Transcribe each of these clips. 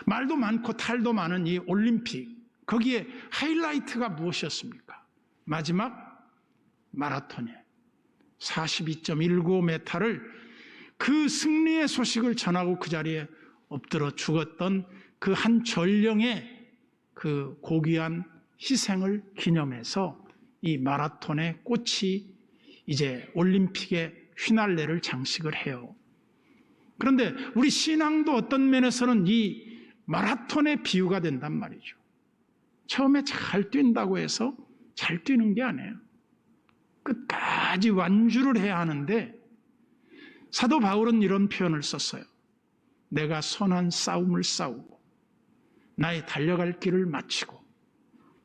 말도 많고 탈도 많은 이 올림픽, 거기에 하이라이트가 무엇이었습니까? 마지막 마라톤에 42.195m를 그 승리의 소식을 전하고 그 자리에 엎드려 죽었던 그 한 전령의 그 고귀한 희생을 기념해서 이 마라톤의 꽃이 이제 올림픽의 휘날레를 장식을 해요. 그런데 우리 신앙도 어떤 면에서는 이 마라톤의 비유가 된단 말이죠. 처음에 잘 뛴다고 해서 잘 뛰는 게 아니에요. 끝까지 완주를 해야 하는데 사도 바울은 이런 표현을 썼어요. 내가 선한 싸움을 싸우고 나의 달려갈 길을 마치고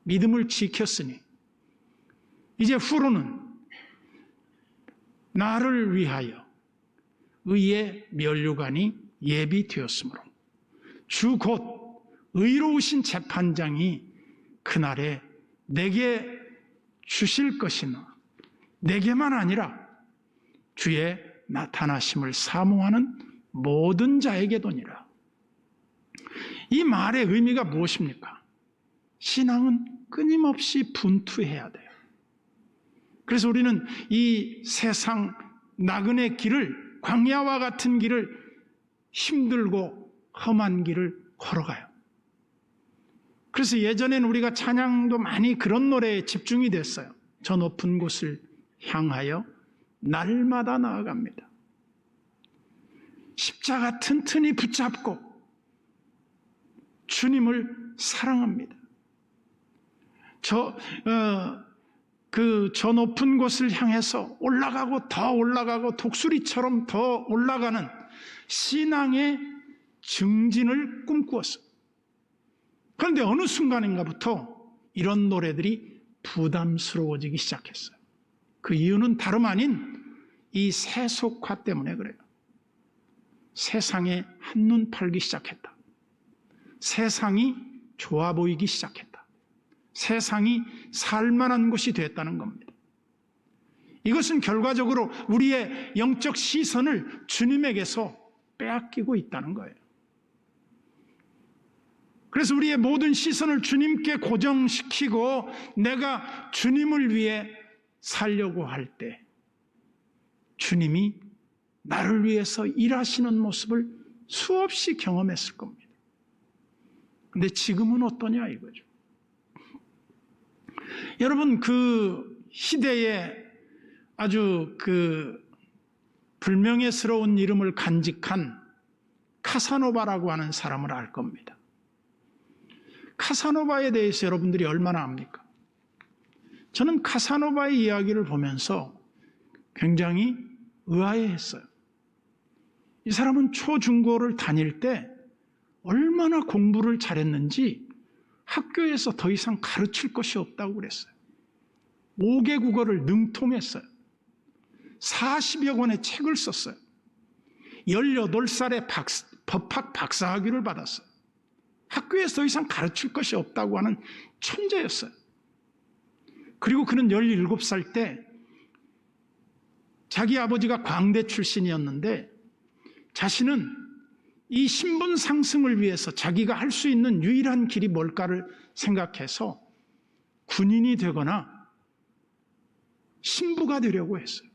믿음을 지켰으니 이제 후로는 나를 위하여 의의 면류관이 예비되었으므로 주 곧 의로우신 재판장이 그날에 내게 주실 것이나 내게만 아니라 주의 나타나심을 사모하는 모든 자에게도니라. 이 말의 의미가 무엇입니까? 신앙은 끊임없이 분투해야 돼요. 그래서 우리는 이 세상 나그네 길을, 광야와 같은 길을, 힘들고 험한 길을 걸어가요. 그래서 예전에는 우리가 찬양도 많이 그런 노래에 집중이 됐어요. 저 높은 곳을 향하여 날마다 나아갑니다. 십자가 튼튼히 붙잡고 주님을 사랑합니다. 저 높은 곳을 향해서 올라가고 더 올라가고 독수리처럼 더 올라가는 신앙의 증진을 꿈꾸었어요. 그런데 어느 순간인가부터 이런 노래들이 부담스러워지기 시작했어요. 그 이유는 다름 아닌 이 세속화 때문에 그래요. 세상에 한눈 팔기 시작했다. 세상이 좋아 보이기 시작했다. 세상이 살만한 곳이 됐다는 겁니다. 이것은 결과적으로 우리의 영적 시선을 주님에게서 빼앗기고 있다는 거예요. 그래서 우리의 모든 시선을 주님께 고정시키고 내가 주님을 위해 살려고 할 때 주님이 나를 위해서 일하시는 모습을 수없이 경험했을 겁니다. 근데 지금은 어떠냐 이거죠. 여러분 그 시대에 아주 그 불명예스러운 이름을 간직한 카사노바라고 하는 사람을 알 겁니다. 카사노바에 대해서 여러분들이 얼마나 압니까? 저는 카사노바의 이야기를 보면서 굉장히 의아해했어요. 이 사람은 초중고를 다닐 때 얼마나 공부를 잘했는지 학교에서 더 이상 가르칠 것이 없다고 그랬어요. 5개 국어를 능통했어요. 40여 권의 책을 썼어요. 18살에 법학 박사학위를 받았어요. 학교에서 더 이상 가르칠 것이 없다고 하는 천재였어요. 그리고 그는 17살 때 자기 아버지가 광대 출신이었는데 자신은 이 신분 상승을 위해서 자기가 할 수 있는 유일한 길이 뭘까를 생각해서 군인이 되거나 신부가 되려고 했어요.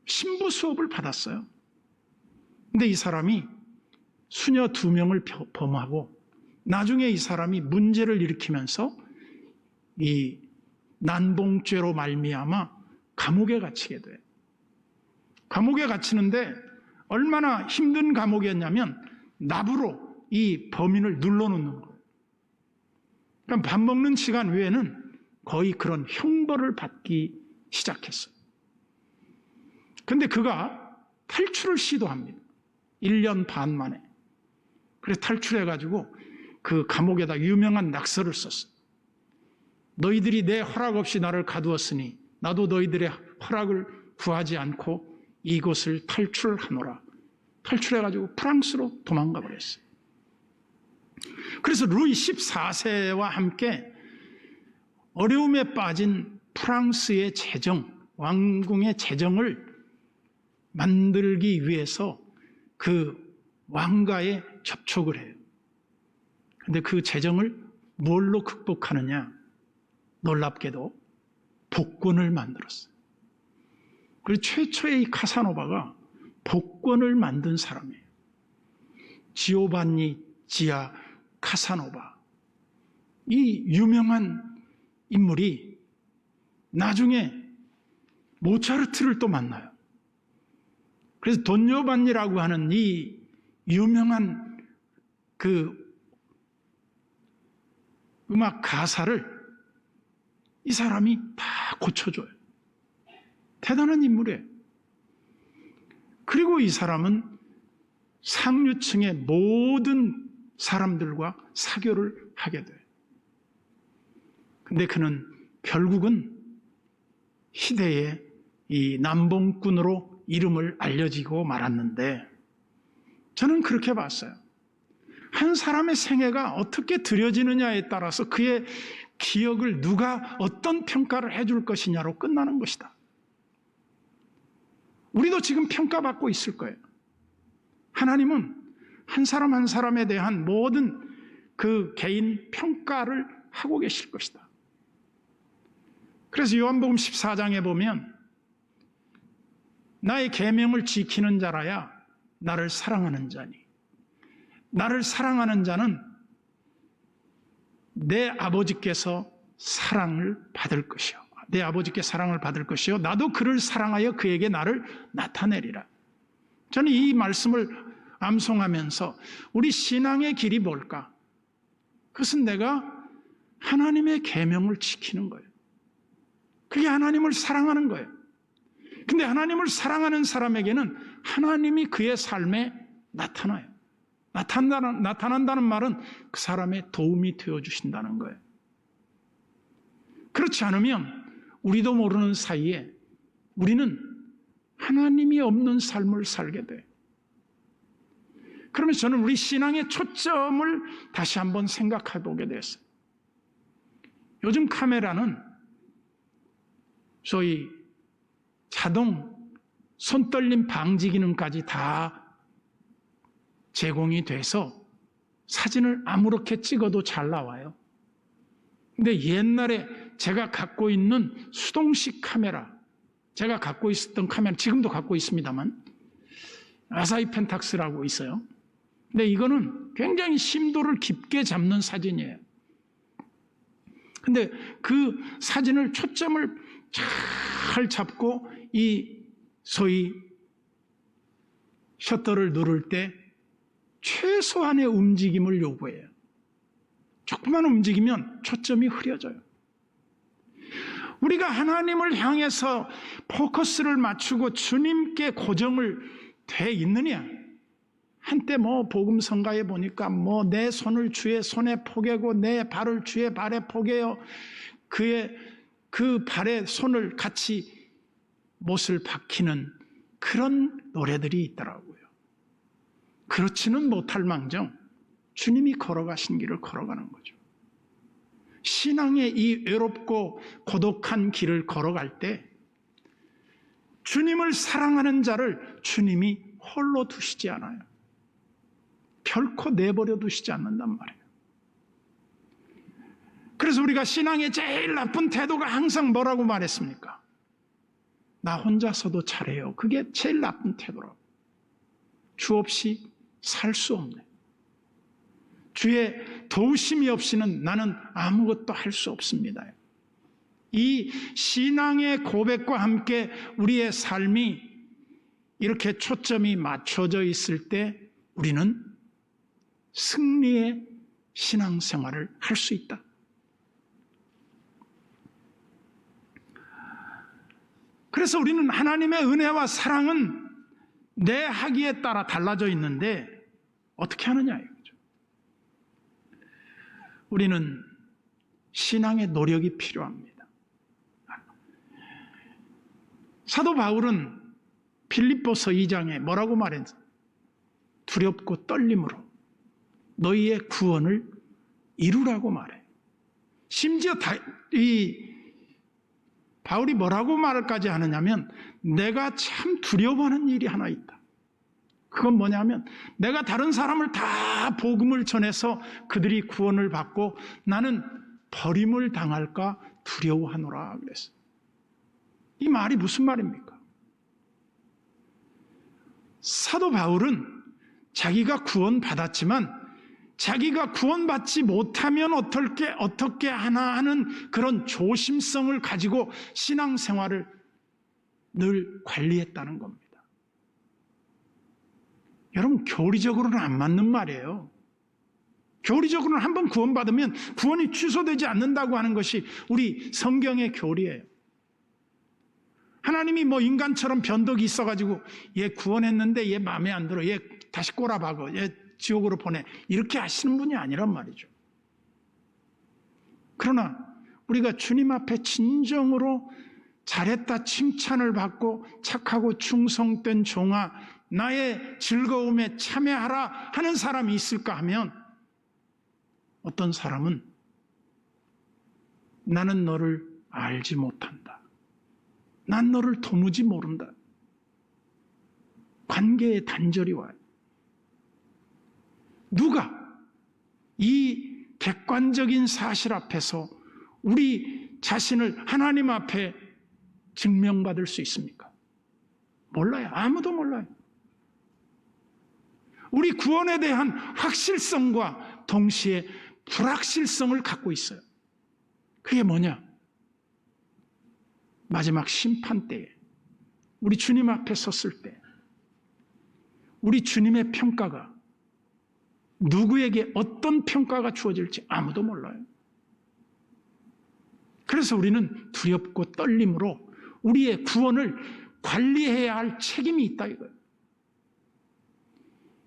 신부 수업을 받았어요. 근데 이 사람이 수녀 2명을 범하고 나중에 이 사람이 문제를 일으키면서 이 난봉죄로 말미암아 감옥에 갇히게 돼요. 감옥에 갇히는데 얼마나 힘든 감옥이었냐면 납으로 이 범인을 눌러놓는 거예요. 그러니까 밥 먹는 시간 외에는 거의 그런 형벌을 받기 시작했어요. 그런데 그가 탈출을 시도합니다. 1년 반 만에. 그래서 탈출해가지고 그 감옥에다 유명한 낙서를 썼어요. 너희들이 내 허락 없이 나를 가두었으니 나도 너희들의 허락을 구하지 않고 이곳을 탈출하노라. 탈출해가지고 프랑스로 도망가 버렸어요. 그래서 루이 14세와 함께 어려움에 빠진 프랑스의 재정, 왕궁의 재정을 만들기 위해서 그 왕가에 접촉을 해요. 근데 그 재정을 뭘로 극복하느냐? 놀랍게도 복권을 만들었어요. 그리고 최초의 이 카사노바가 복권을 만든 사람이에요. 지오반니 지아 카사노바. 이 유명한 인물이 나중에 모차르트를 또 만나요. 그래서 돈요반니라고 하는 이 유명한 그 음악 가사를 이 사람이 다 고쳐줘요. 대단한 인물이에요. 그리고 이 사람은 상류층의 모든 사람들과 사교를 하게 돼요. 근데 그는 결국은 희대의 이 남봉꾼으로 이름을 알려지고 말았는데, 저는 그렇게 봤어요. 한 사람의 생애가 어떻게 드려지느냐에 따라서 그의 기억을 누가 어떤 평가를 해줄 것이냐로 끝나는 것이다. 우리도 지금 평가받고 있을 거예요. 하나님은 한 사람 한 사람에 대한 모든 그 개인 평가를 하고 계실 것이다. 그래서 요한복음 14장에 보면 나의 계명을 지키는 자라야 나를 사랑하는 자니, 나를 사랑하는 자는 내 아버지께서 사랑을 받을 것이요, 내 아버지께 사랑을 받을 것이요, 나도 그를 사랑하여 그에게 나를 나타내리라. 저는 이 말씀을 암송하면서 우리 신앙의 길이 뭘까? 그것은 내가 하나님의 계명을 지키는 거예요. 그게 하나님을 사랑하는 거예요. 근데 하나님을 사랑하는 사람에게는 하나님이 그의 삶에 나타나요. 나타난다는 말은 그 사람의 도움이 되어주신다는 거예요. 그렇지 않으면 우리도 모르는 사이에 우리는 하나님이 없는 삶을 살게 돼요. 그러면 저는 우리 신앙의 초점을 다시 한번 생각해 보게 됐어요. 요즘 카메라는 소위 자동 손떨림 방지 기능까지 다 제공이 돼서 사진을 아무렇게 찍어도 잘 나와요. 근데 옛날에 제가 갖고 있는 수동식 카메라, 제가 갖고 있었던 카메라, 지금도 갖고 있습니다만 아사히 펜탁스라고 있어요. 근데 이거는 굉장히 심도를 깊게 잡는 사진이에요. 근데 그 사진을 초점을 잘 잡고 이 소위 셔터를 누를 때 최소한의 움직임을 요구해요. 조금만 움직이면 초점이 흐려져요. 우리가 하나님을 향해서 포커스를 맞추고 주님께 고정을 돼 있느냐? 한때 복음성가에 보니까 내 손을 주의 손에 포개고 내 발을 주의 발에 포개어 그의 그 발에 손을 같이 못을 박히는 그런 노래들이 있더라고요. 그렇지는 못할 망정 주님이 걸어가신 길을 걸어가는 거죠. 신앙의 이 외롭고 고독한 길을 걸어갈 때 주님을 사랑하는 자를 주님이 홀로 두시지 않아요. 결코 내버려 두시지 않는단 말이에요. 그래서 우리가 신앙의 제일 나쁜 태도가 항상 뭐라고 말했습니까? 나 혼자서도 잘해요. 그게 제일 나쁜 태도라고. 주 없이 살 수 없네. 주의 도우심이 없이는 나는 아무것도 할 수 없습니다. 이 신앙의 고백과 함께 우리의 삶이 이렇게 초점이 맞춰져 있을 때 우리는 승리의 신앙생활을 할 수 있다. 그래서 우리는 하나님의 은혜와 사랑은 내 하기에 따라 달라져 있는데 어떻게 하느냐 이거죠. 우리는 신앙의 노력이 필요합니다. 사도 바울은 빌립보서 2장에 뭐라고 말했어? 두렵고 떨림으로 너희의 구원을 이루라고 말해. 심지어 바울이 뭐라고 말을까지 하느냐면 내가 참 두려워하는 일이 하나 있다. 그건 뭐냐면 내가 다른 사람을 다 복음을 전해서 그들이 구원을 받고 나는 버림을 당할까 두려워하노라 그랬어요. 이 말이 무슨 말입니까? 사도 바울은 자기가 구원받았지만 자기가 구원받지 못하면 어떻게 하나 하는 그런 조심성을 가지고 신앙생활을 늘 관리했다는 겁니다. 여러분, 교리적으로는 안 맞는 말이에요. 교리적으로는 한번 구원받으면 구원이 취소되지 않는다고 하는 것이 우리 성경의 교리예요. 하나님이 뭐 인간처럼 변덕이 있어가지고 얘 구원했는데 얘 마음에 안 들어, 얘 다시 꼬라박어, 얘 지옥으로 보내, 이렇게 하시는 분이 아니란 말이죠. 그러나 우리가 주님 앞에 진정으로 잘했다 칭찬을 받고 착하고 충성된 종아 나의 즐거움에 참여하라 하는 사람이 있을까 하면 어떤 사람은 나는 너를 알지 못한다. 난 너를 도무지 모른다. 관계에 단절이 와요. 누가 이 객관적인 사실 앞에서 우리 자신을 하나님 앞에 증명받을 수 있습니까? 몰라요. 아무도 몰라요. 우리 구원에 대한 확실성과 동시에 불확실성을 갖고 있어요. 그게 뭐냐? 마지막 심판 때에 우리 주님 앞에 섰을 때 우리 주님의 평가가 누구에게 어떤 평가가 주어질지 아무도 몰라요. 그래서 우리는 두렵고 떨림으로 우리의 구원을 관리해야 할 책임이 있다 이거예요.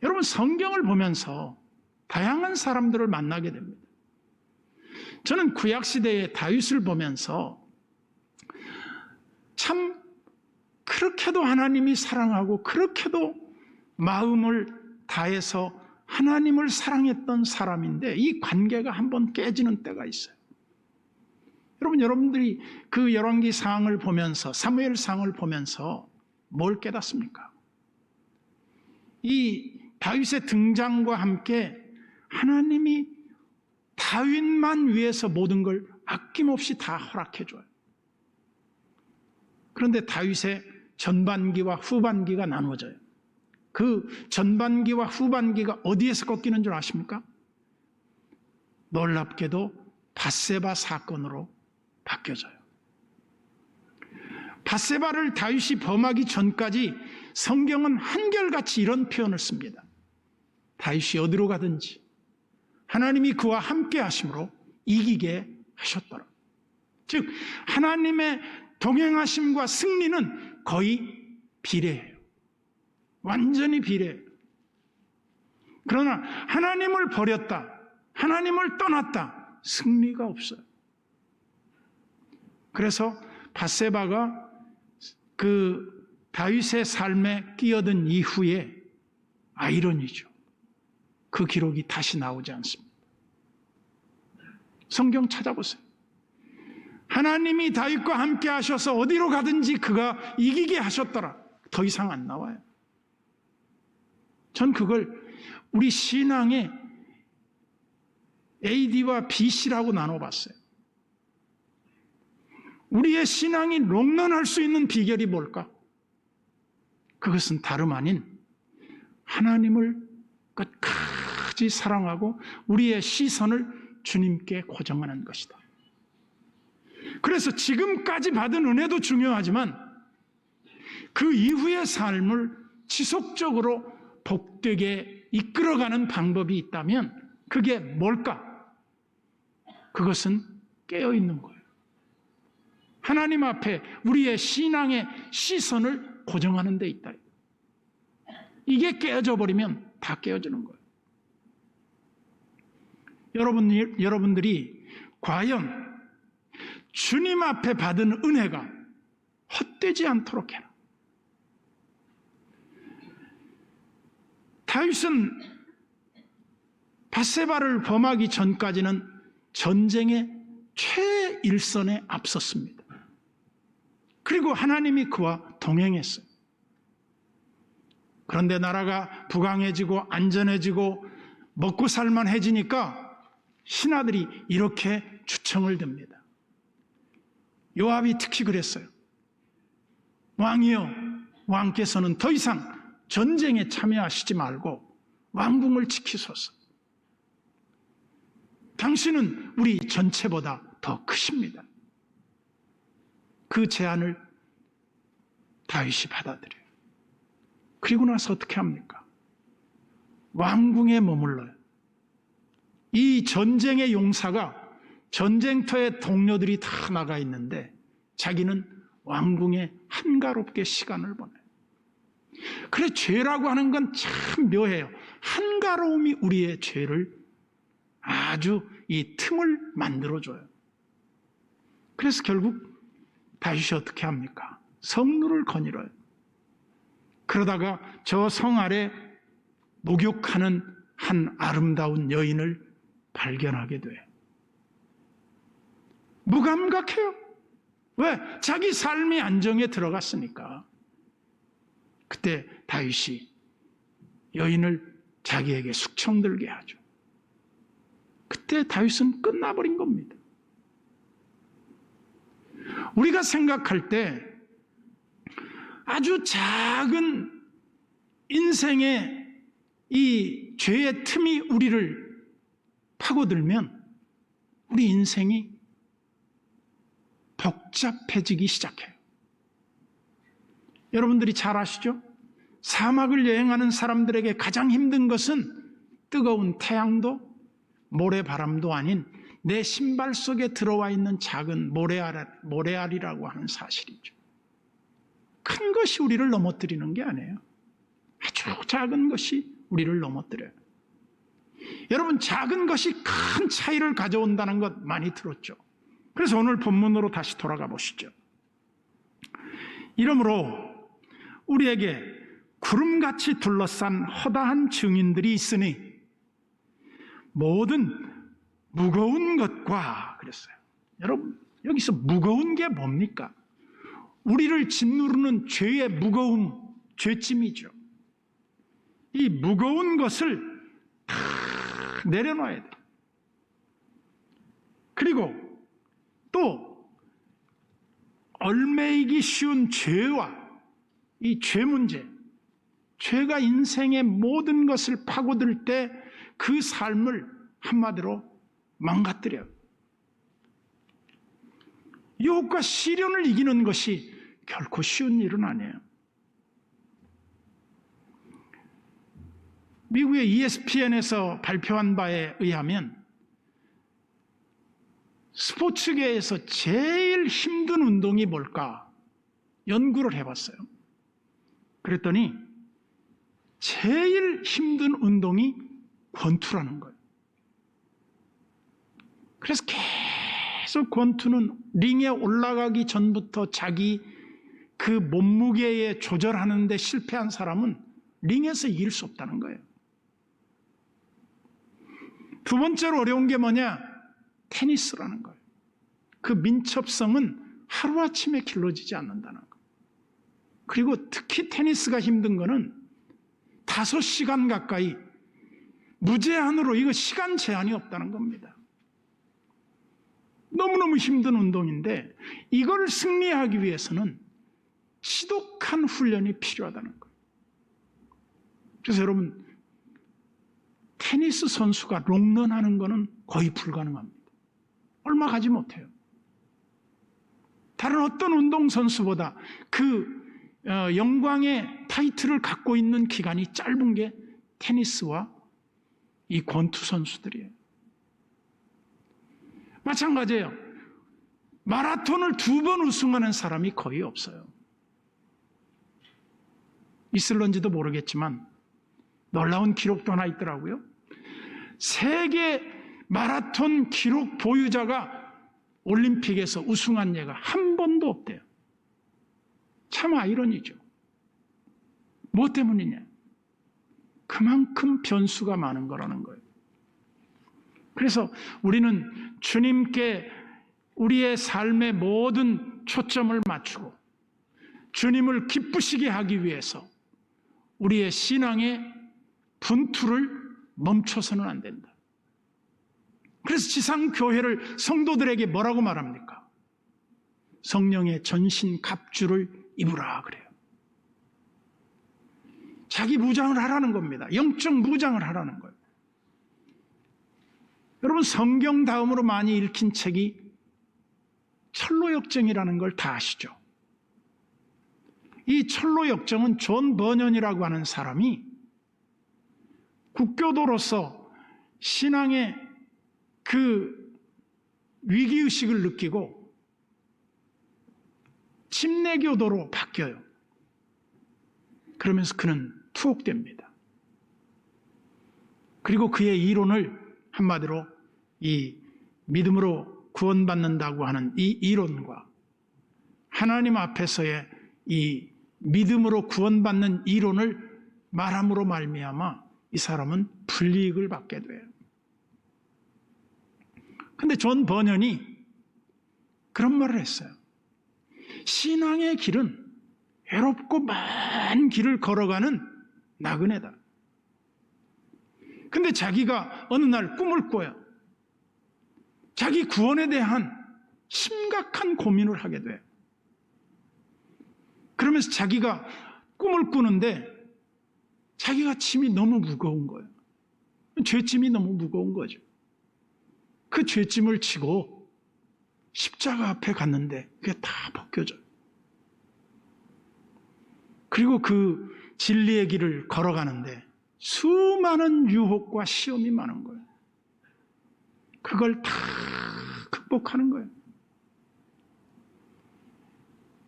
여러분, 성경을 보면서 다양한 사람들을 만나게 됩니다. 저는 구약시대의 다윗을 보면서 참 그렇게도 하나님이 사랑하고 그렇게도 마음을 다해서 하나님을 사랑했던 사람인데 이 관계가 한번 깨지는 때가 있어요. 여러분들이 그 열왕기상을 보면서 사무엘상을 보면서 뭘 깨닫습니까? 이 다윗의 등장과 함께 하나님이 다윗만 위해서 모든 걸 아낌없이 다 허락해줘요. 그런데 다윗의 전반기와 후반기가 나눠져요. 그 전반기와 후반기가 어디에서 꺾이는 줄 아십니까? 놀랍게도 밧세바 사건으로 바뀌어져요. 밧세바를 다윗이 범하기 전까지 성경은 한결같이 이런 표현을 씁니다. 다윗이 어디로 가든지 하나님이 그와 함께 하심으로 이기게 하셨더라. 즉 하나님의 동행하심과 승리는 거의 비례해요. 완전히 비례해요. 그러나 하나님을 버렸다, 하나님을 떠났다, 승리가 없어요. 그래서 밧세바가 그 다윗의 삶에 끼어든 이후에 아이러니죠. 그 기록이 다시 나오지 않습니다. 성경 찾아보세요. 하나님이 다윗과 함께 하셔서 어디로 가든지 그가 이기게 하셨더라. 더 이상 안 나와요. 전 그걸 우리 신앙의 AD와 BC라고 나눠봤어요. 우리의 신앙이 롱런할 수 있는 비결이 뭘까? 그것은 다름 아닌 하나님을 끝까지 사랑하고 우리의 시선을 주님께 고정하는 것이다. 그래서 지금까지 받은 은혜도 중요하지만 그 이후의 삶을 지속적으로 복되게 이끌어가는 방법이 있다면 그게 뭘까? 그것은 깨어있는 거예요. 하나님 앞에 우리의 신앙의 시선을 고정하는 데 있다. 이게 깨어져 버리면 다 깨어지는 거예요. 여러분들이 과연 주님 앞에 받은 은혜가 헛되지 않도록 해라. 다윗은 밧세바를 범하기 전까지는 전쟁의 최일선에 앞섰습니다. 그리고 하나님이 그와 동행했어요. 그런데 나라가 부강해지고 안전해지고 먹고 살만해지니까 신하들이 이렇게 주청을 듭니다. 요압이 특히 그랬어요. 왕이여, 왕께서는 더 이상 전쟁에 참여하시지 말고 왕궁을 지키소서. 당신은 우리 전체보다 더 크십니다. 그 제안을 다윗이 받아들여요. 그리고 나서 어떻게 합니까? 왕궁에 머물러요. 이 전쟁의 용사가 전쟁터에 동료들이 다 나가 있는데 자기는 왕궁에 한가롭게 시간을 보내요. 그래, 죄라고 하는 건 참 묘해요. 한가로움이 우리의 죄를 아주 이 틈을 만들어줘요. 그래서 결국 다윗이 어떻게 합니까? 성루를 거닐어요. 그러다가 저 성 아래 목욕하는 한 아름다운 여인을 발견하게 돼요. 무감각해요. 왜? 자기 삶이 안정에 들어갔으니까. 그때 다윗이 여인을 자기에게 숙청들게 하죠. 그때 다윗은 끝나버린 겁니다. 우리가 생각할 때 아주 작은 인생의 이 죄의 틈이 우리를 파고들면 우리 인생이 복잡해지기 시작해요. 여러분들이 잘 아시죠? 사막을 여행하는 사람들에게 가장 힘든 것은 뜨거운 태양도 모래바람도 아닌 내 신발 속에 들어와 있는 작은 모래알이라고 하는 사실이죠. 큰 것이 우리를 넘어뜨리는 게 아니에요. 아주 작은 것이 우리를 넘어뜨려요. 여러분, 작은 것이 큰 차이를 가져온다는 것 많이 들었죠. 그래서 오늘 본문으로 다시 돌아가 보시죠. 이러므로 우리에게 구름같이 둘러싼 허다한 증인들이 있으니 모든 무거운 것과 그랬어요. 여러분, 여기서 무거운 게 뭡니까? 우리를 짓누르는 죄의 무거움, 죄짐이죠. 이 무거운 것을 다 내려놔야 돼요. 그리고 또 얼매이기 쉬운 죄와 이 죄 문제, 죄가 인생의 모든 것을 파고들 때 그 삶을 한마디로 망가뜨려요. 유혹과 시련을 이기는 것이 결코 쉬운 일은 아니에요. 미국의 ESPN에서 발표한 바에 의하면 스포츠계에서 제일 힘든 운동이 뭘까 연구를 해봤어요. 그랬더니 제일 힘든 운동이 권투라는 거예요. 그래서 계속 권투는 링에 올라가기 전부터 자기 그 몸무게에 조절하는 데 실패한 사람은 링에서 이길 수 없다는 거예요. 두 번째로 어려운 게 뭐냐? 테니스라는 거예요. 그 민첩성은 하루아침에 길러지지 않는다는 거예요. 그리고 특히 테니스가 힘든 거는 5시간 가까이 무제한으로 이거 시간 제한이 없다는 겁니다. 너무너무 힘든 운동인데 이걸 승리하기 위해서는 지독한 훈련이 필요하다는 거예요. 그래서 여러분, 테니스 선수가 롱런하는 거는 거의 불가능합니다. 얼마 가지 못해요. 다른 어떤 운동선수보다 그 영광의 타이틀을 갖고 있는 기간이 짧은 게 테니스와 이 권투 선수들이에요. 마찬가지예요. 마라톤을 2번 우승하는 사람이 거의 없어요. 있을런지도 모르겠지만 놀라운 기록도 하나 있더라고요. 세계 마라톤 기록 보유자가 올림픽에서 우승한 예가 한 번도 없대요. 참 아이러니죠. 무엇 때문이냐? 그만큼 변수가 많은 거라는 거예요. 그래서 우리는 주님께 우리의 삶의 모든 초점을 맞추고 주님을 기쁘시게 하기 위해서 우리의 신앙의 분투를 멈춰서는 안 된다. 그래서 지상교회를 성도들에게 뭐라고 말합니까? 성령의 전신 갑주를 입으라 그래요. 자기 무장을 하라는 겁니다. 영적 무장을 하라는 거예요. 여러분, 성경 다음으로 많이 읽힌 책이 철로역정이라는 걸 다 아시죠? 이 철로역정은 존 버년이라고 하는 사람이 국교도로서 신앙의 그 위기의식을 느끼고 침례교도로 바뀌어요. 그러면서 그는 투옥됩니다. 그리고 그의 이론을 한마디로 이 믿음으로 구원받는다고 하는 이 이론과 하나님 앞에서의 이 믿음으로 구원받는 이론을 말함으로 말미암아 이 사람은 불이익을 받게 돼요. 근데 존 버년이 그런 말을 했어요. 신앙의 길은 외롭고 먼 길을 걸어가는 나그네다. 근데 자기가 어느 날 꿈을 꿔요. 자기 구원에 대한 심각한 고민을 하게 돼요. 그러면서 자기가 꿈을 꾸는데 자기가 짐이 너무 무거운 거예요. 죄짐이 너무 무거운 거죠. 그 죄짐을 지고 십자가 앞에 갔는데 그게 다 벗겨져요. 그리고 그 진리의 길을 걸어가는데 수많은 유혹과 시험이 많은 거예요. 그걸 다 극복하는 거예요.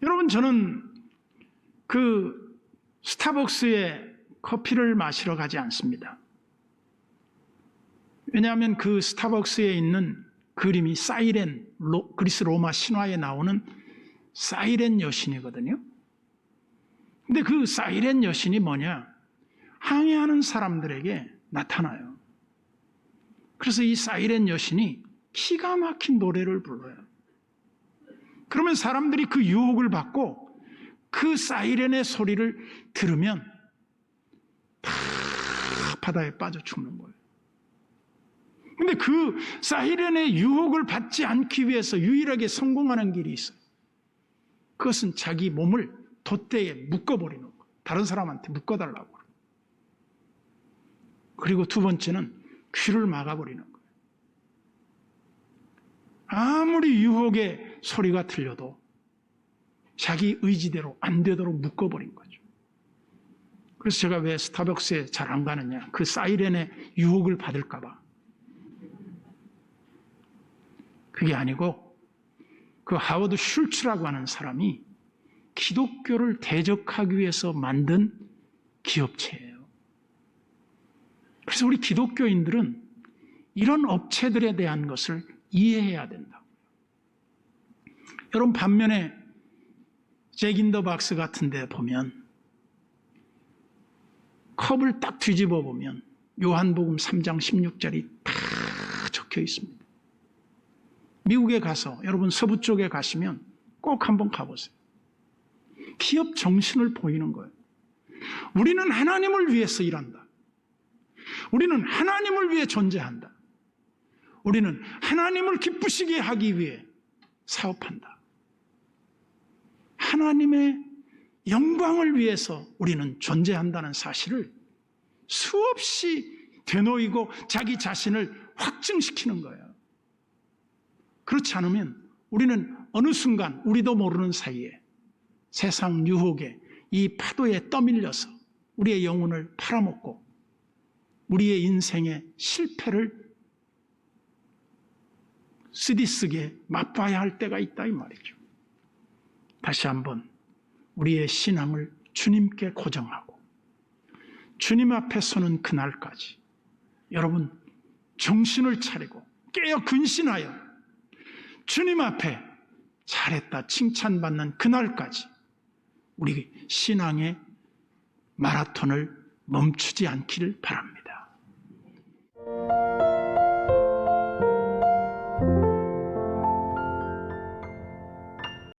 여러분, 저는 그 스타벅스에 커피를 마시러 가지 않습니다. 왜냐하면 그 스타벅스에 있는 그림이 사이렌, 그리스 로마 신화에 나오는 사이렌 여신이거든요. 근데 그 사이렌 여신이 뭐냐? 항해하는 사람들에게 나타나요. 그래서 이 사이렌 여신이 기가 막힌 노래를 불러요. 그러면 사람들이 그 유혹을 받고 그 사이렌의 소리를 들으면 다 바다에 빠져 죽는 거예요. 근데 그 사이렌의 유혹을 받지 않기 위해서 유일하게 성공하는 길이 있어요. 그것은 자기 몸을 돛대에 묶어버리는 거예요. 다른 사람한테 묶어달라고. 그리고 두 번째는 귀를 막아버리는 거예요. 아무리 유혹의 소리가 들려도 자기 의지대로 안 되도록 묶어버린 거죠. 그래서 제가 왜 스타벅스에 잘 안 가느냐? 그 사이렌의 유혹을 받을까 봐. 그게 아니고 그 하워드 슐츠라고 하는 사람이 기독교를 대적하기 위해서 만든 기업체예요. 그래서 우리 기독교인들은 이런 업체들에 대한 것을 이해해야 된다고요. 여러분, 반면에 잭 인 더 박스 같은 데 보면 컵을 딱 뒤집어 보면 요한복음 3장 16절이 다 적혀 있습니다. 미국에 가서 여러분 서부 쪽에 가시면 꼭 한번 가보세요. 기업 정신을 보이는 거예요. 우리는 하나님을 위해서 일한다. 우리는 하나님을 위해 존재한다. 우리는 하나님을 기쁘시게 하기 위해 사업한다. 하나님의 영광을 위해서 우리는 존재한다는 사실을 수없이 되놓이고 자기 자신을 확증시키는 거예요. 그렇지 않으면 우리는 어느 순간 우리도 모르는 사이에 세상 유혹에 이 파도에 떠밀려서 우리의 영혼을 팔아먹고 우리의 인생의 실패를 쓰디쓰게 맛봐야 할 때가 있다 이 말이죠. 다시 한번 우리의 신앙을 주님께 고정하고 주님 앞에 서는 그날까지 여러분 정신을 차리고 깨어 근신하여 주님 앞에 잘했다 칭찬받는 그날까지 우리 신앙의 마라톤을 멈추지 않기를 바랍니다.